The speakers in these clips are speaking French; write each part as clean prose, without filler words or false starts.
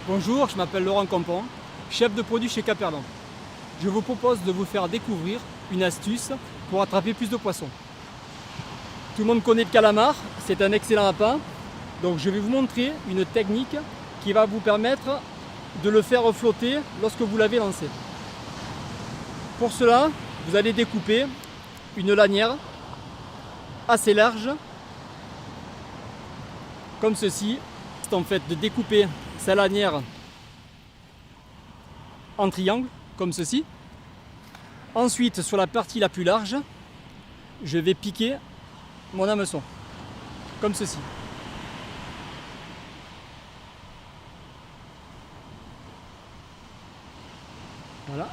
Bonjour, je m'appelle Laurent Campon, chef de produit chez Caperlan. Je vous propose de vous faire découvrir une astuce pour attraper plus de poissons. Tout le monde connaît le calamar, c'est un excellent appât. Donc je vais vous montrer une technique qui va vous permettre de le faire flotter lorsque vous l'avez lancé. Pour cela, vous allez découper une lanière assez large, comme ceci. C'est en fait de découper sa lanière en triangle, comme ceci. Ensuite, sur la partie la plus large, je vais piquer mon hameçon, comme ceci. Voilà.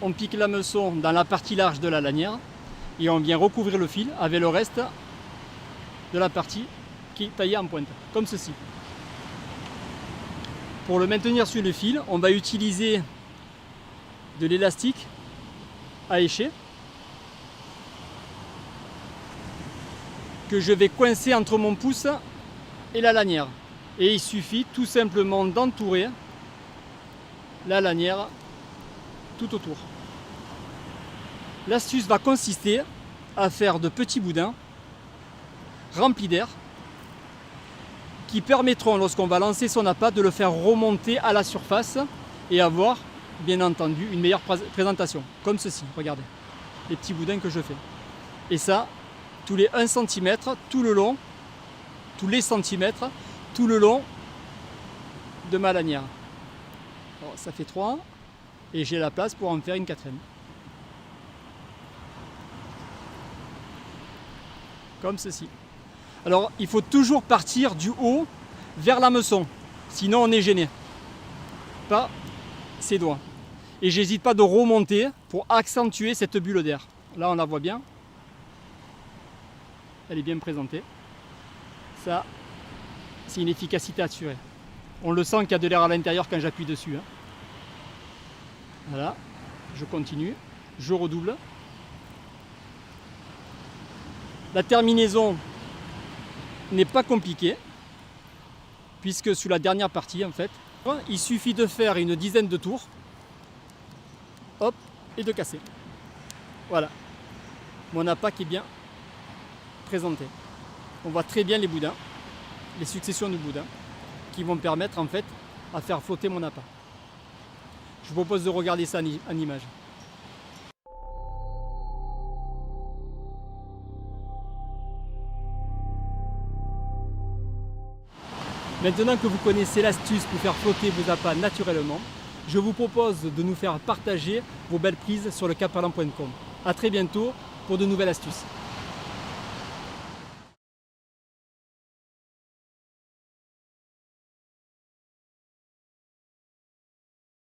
On pique l'hameçon dans la partie large de la lanière et on vient recouvrir le fil avec le reste de la partie qui est taillée en pointe, comme ceci. Pour le maintenir sur le fil, on va utiliser de l'élastique à écher que je vais coincer entre mon pouce et la lanière. Et il suffit tout simplement d'entourer la lanière tout autour. L'astuce va consister à faire de petits boudins remplis d'air qui permettront, lorsqu'on va lancer son appât, de le faire remonter à la surface et avoir, bien entendu, une meilleure présentation. Comme ceci, regardez, les petits boudins que je fais. Et ça, tous les 1 cm, tout le long, tous les centimètres, tout le long de ma lanière. Alors, ça fait 3 et j'ai la place pour en faire une 4e. Comme ceci. Alors il faut toujours partir du haut vers l'hameçon, sinon on est gêné. Pas ses doigts. Et j'hésite pas de remonter pour accentuer cette bulle d'air. Là on la voit bien. Elle est bien présentée. Ça, c'est une efficacité assurée. On le sent qu'il y a de l'air à l'intérieur quand j'appuie dessus. Voilà, je continue, je redouble. La terminaison n'est pas compliquée, puisque sur la dernière partie, en fait, il suffit de faire une dizaine de tours, hop, et de casser. Voilà, mon appât qui est bien présenté. On voit très bien les boudins, les successions de boudins, qui vont permettre en fait à faire flotter mon appât. Je vous propose de regarder ça en image. Maintenant que vous connaissez l'astuce pour faire flotter vos appâts naturellement, je vous propose de nous faire partager vos belles prises sur le caperlan.com. A très bientôt pour de nouvelles astuces.